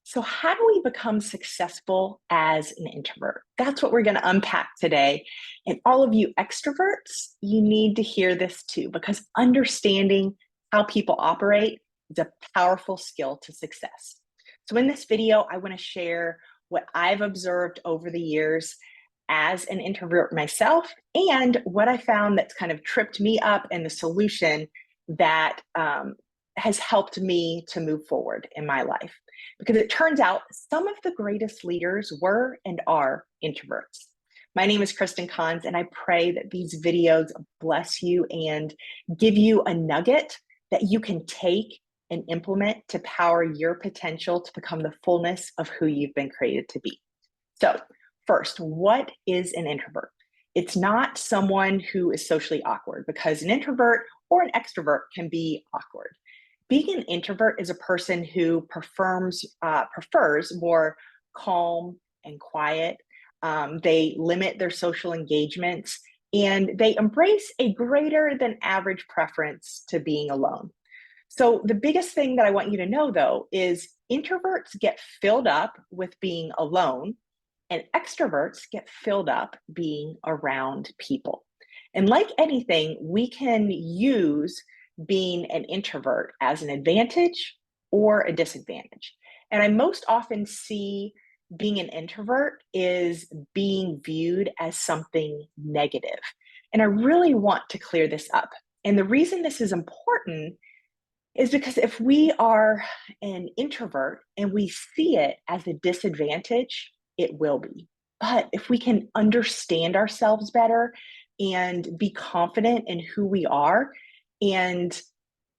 So, how do we become successful as an introvert? That's what we're going to unpack today. And all of you extroverts, you need to hear this too, because understanding how people operate is a powerful skill to success. So, in this video, I want to share what I've observed over the years as an introvert myself and what I found that's kind of tripped me up and the solution that has helped me to move forward in my life. Because it turns out some of the greatest leaders were and are introverts. My name is Kristen Cons, and I pray that these videos bless you and give you a nugget that you can take and implement to power your potential to become the fullness of who you've been created to be. So, first, what is an introvert? It's not someone who is socially awkward, because an introvert or an extrovert can be awkward. Being an introvert is a person who prefers more calm and quiet. They limit their social engagements and they embrace a greater than average preference to being alone. So, the biggest thing that I want you to know though is introverts get filled up with being alone, and extroverts get filled up being around people. And like anything, we can use being an introvert as an advantage or a disadvantage. And I most often see being an introvert is being viewed as something negative. And I really want to clear this up. And the reason this is important is because if we are an introvert and we see it as a disadvantage, it will be. But if we can understand ourselves better and be confident in who we are, and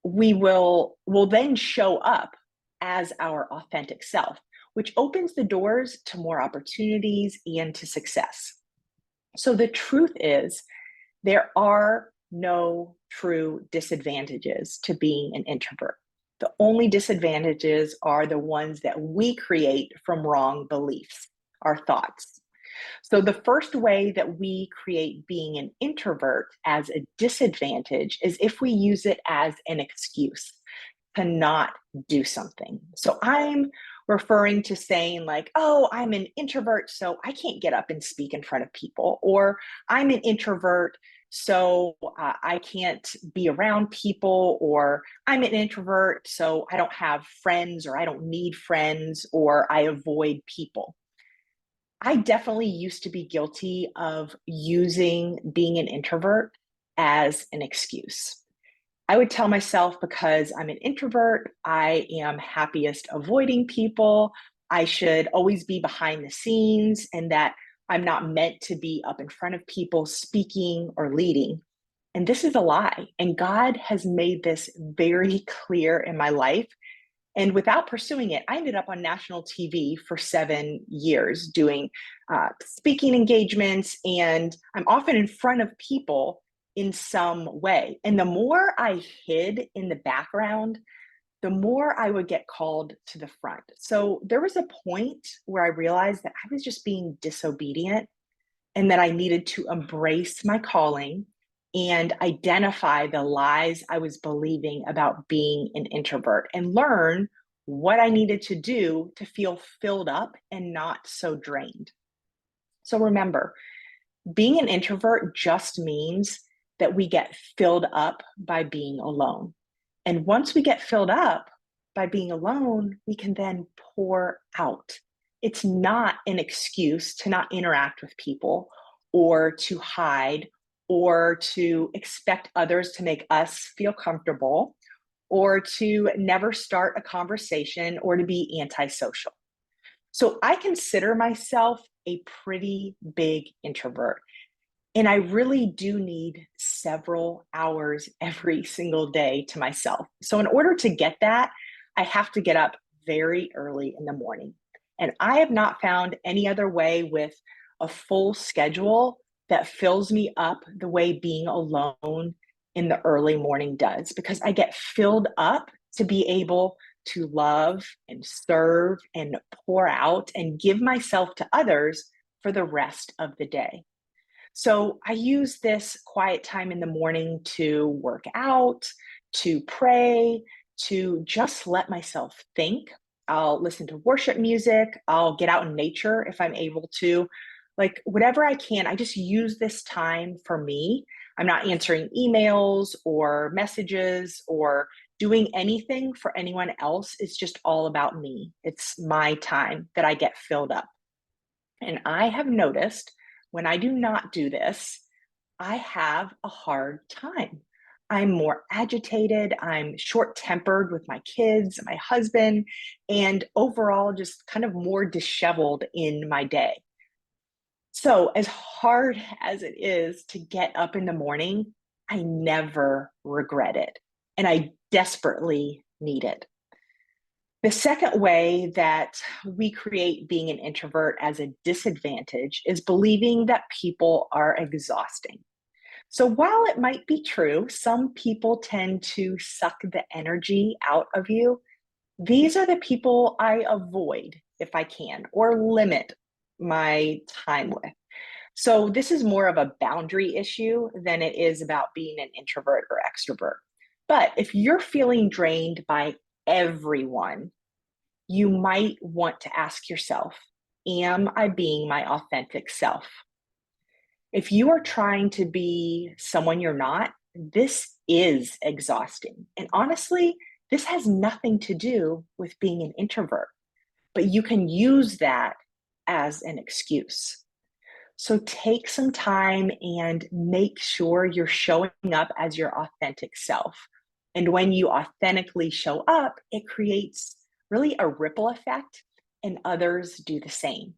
we will then show up as our authentic self, which opens the doors to more opportunities and to success. So the truth is, there are no true disadvantages to being an introvert. The only disadvantages are the ones that we create from wrong beliefs, our thoughts. So, the first way that we create being an introvert as a disadvantage is if we use it as an excuse to not do something. So, I'm referring to saying, like, oh, I'm an introvert, so I can't get up and speak in front of people, or I'm an introvert, so I can't be around people, or I'm an introvert, so I don't have friends, or I don't need friends, or I avoid people. I definitely used to be guilty of using being an introvert as an excuse. I would tell myself, because I'm an introvert, I am happiest avoiding people. I should always be behind the scenes, and that I'm not meant to be up in front of people speaking or leading. And this is a lie. And God has made this very clear in my life. And without pursuing it, I ended up on national TV for 7 years doing speaking engagements, and I'm often in front of people in some way. And the more I hid in the background, the more I would get called to the front. So there was a point where I realized that I was just being disobedient and that I needed to embrace my calling and identify the lies I was believing about being an introvert and learn what I needed to do to feel filled up and not so drained. So remember, being an introvert just means that we get filled up by being alone. And once we get filled up by being alone, we can then pour out. It's not an excuse to not interact with people or to hide or to expect others to make us feel comfortable or to never start a conversation or to be antisocial. So I consider myself a pretty big introvert. And I really do need several hours every single day to myself. So, in order to get that, I have to get up very early in the morning. And I have not found any other way with a full schedule that fills me up the way being alone in the early morning does, because I get filled up to be able to love and serve and pour out and give myself to others for the rest of the day. So I use this quiet time in the morning to work out, to pray, to just let myself think. I'll listen to worship music. I'll get out in nature if I'm able to. Like whatever I can, I just use this time for me. I'm not answering emails or messages or doing anything for anyone else. It's just all about me. It's my time that I get filled up. And I have noticed when I do not do this, I have a hard time. I'm more agitated. I'm short tempered with my kids, my husband, and overall just kind of more disheveled in my day. So, as hard as it is to get up in the morning, I never regret it. And I desperately need it. The second way that we create being an introvert as a disadvantage is believing that people are exhausting. So while it might be true, some people tend to suck the energy out of you. These are the people I avoid if I can or limit my time with. So this is more of a boundary issue than it is about being an introvert or extrovert. But if you're feeling drained by everyone, you might want to ask yourself, am I being my authentic self? If you are trying to be someone you're not, this is exhausting. And honestly, this has nothing to do with being an introvert, but you can use that as an excuse. So take some time and make sure you're showing up as your authentic self. And when you authentically show up, it creates really a ripple effect, and others do the same.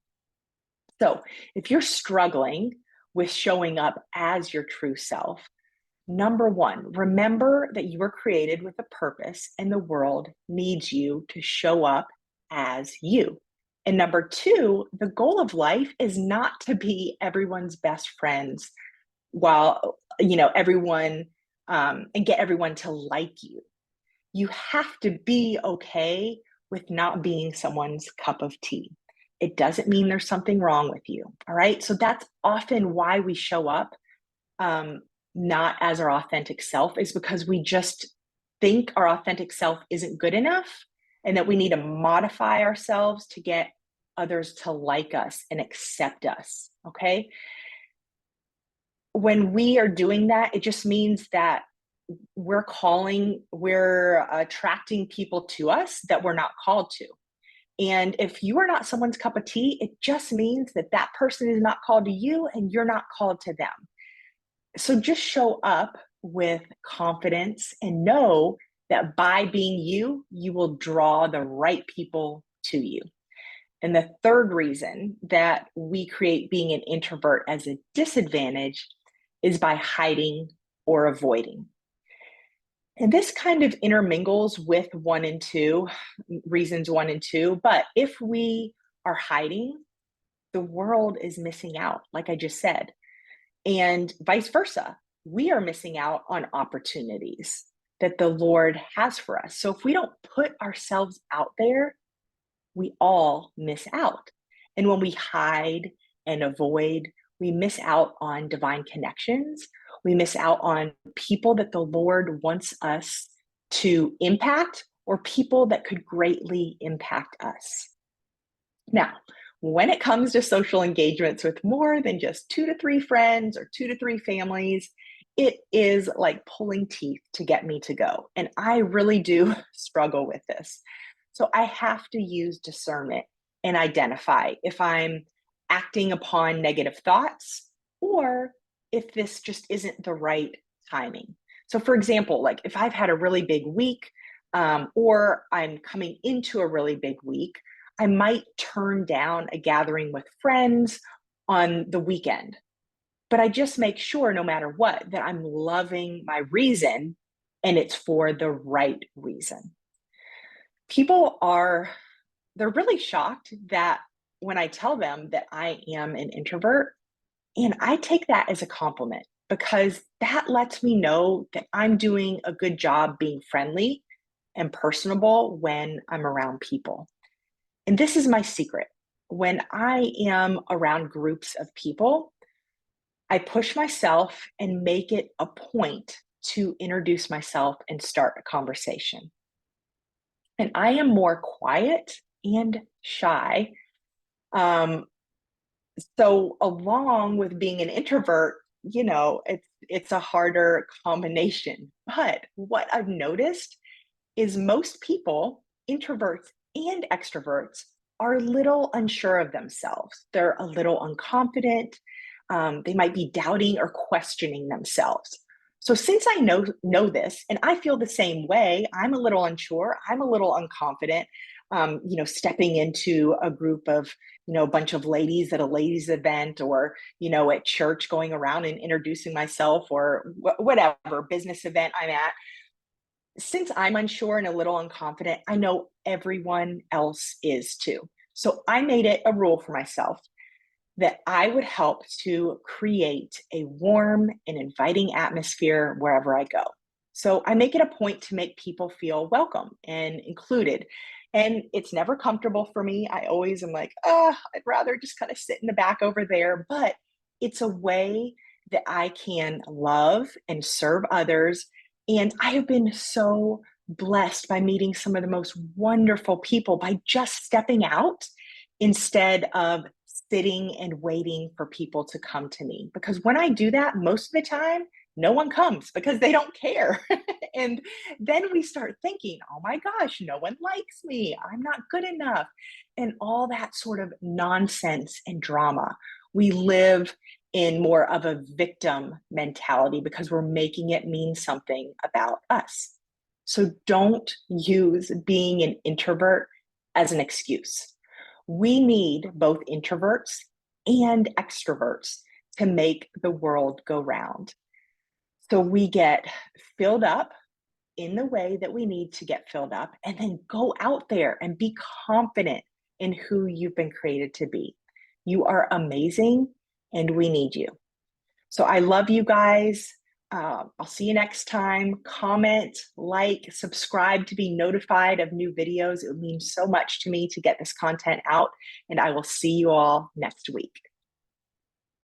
So if you're struggling with showing up as your true self, number one, remember that you were created with a purpose and the world needs you to show up as you. And number two, the goal of life is not to be everyone's best friends while, everyone and get everyone to like you. You have to be okay with not being someone's cup of tea. It doesn't mean there's something wrong with you. All right. So that's often why we show up um, not as our authentic self, is because we just think our authentic self isn't good enough and that we need to modify ourselves to get others to like us and accept us. Okay. When we are doing that, it just means that we're attracting people to us that we're not called to. And if you are not someone's cup of tea, it just means that that person is not called to you and you're not called to them. So just show up with confidence and know that by being you, you will draw the right people to you. And the third reason that we create being an introvert as a disadvantage is by hiding or avoiding. And this kind of intermingles with reasons one and two. But if we are hiding, the world is missing out, like I just said, and vice versa. We are missing out on opportunities that the Lord has for us. So if we don't put ourselves out there, we all miss out. And when we hide and avoid, we miss out on divine connections. We miss out on people that the Lord wants us to impact or people that could greatly impact us. Now, when it comes to social engagements with more than just 2 to 3 friends or 2 to 3 families, it is like pulling teeth to get me to go. And I really do struggle with this. So I have to use discernment and identify if I'm acting upon negative thoughts or if this just isn't the right timing. So, for example, like if I've had a really big week or I'm coming into a really big week, I might turn down a gathering with friends on the weekend. But I just make sure, no matter what, that I'm loving my reason and it's for the right reason. People they're really shocked that when I tell them that I am an introvert, and I take that as a compliment because that lets me know that I'm doing a good job being friendly and personable when I'm around people. And this is my secret. When I am around groups of people, I push myself and make it a point to introduce myself and start a conversation. and I am more quiet and shy. Um, so along with being an introvert, it's a harder combination. But what I've noticed is most people, introverts and extroverts, are a little unsure of themselves. They're a little unconfident. They might be doubting or questioning themselves. So since I know this, and I feel the same way, I'm a little unsure. I'm a little unconfident. Stepping into a group of a bunch of ladies at a ladies event, or at church, going around and introducing myself, or whatever business event I'm at. Since I'm unsure and a little unconfident, I know everyone else is too. So I made it a rule for myself that I would help to create a warm and inviting atmosphere wherever I go. So I make it a point to make people feel welcome and included. And it's never comfortable for me. I always am like, I'd rather just kind of sit in the back over there. But it's a way that I can love and serve others. And I have been so blessed by meeting some of the most wonderful people by just stepping out instead of sitting and waiting for people to come to me. Because when I do that, most of the time, no one comes because they don't care. And then we start thinking, oh my gosh, no one likes me. I'm not good enough. And all that sort of nonsense and drama. We live in more of a victim mentality because we're making it mean something about us. So don't use being an introvert as an excuse. We need both introverts and extroverts to make the world go round. So we get filled up in the way that we need to get filled up, and then go out there and be confident in who you've been created to be. You are amazing, and we need you. So I love you guys. I'll see you next time. Comment, like, subscribe to be notified of new videos. It would mean so much to me to get this content out, and I will see you all next week.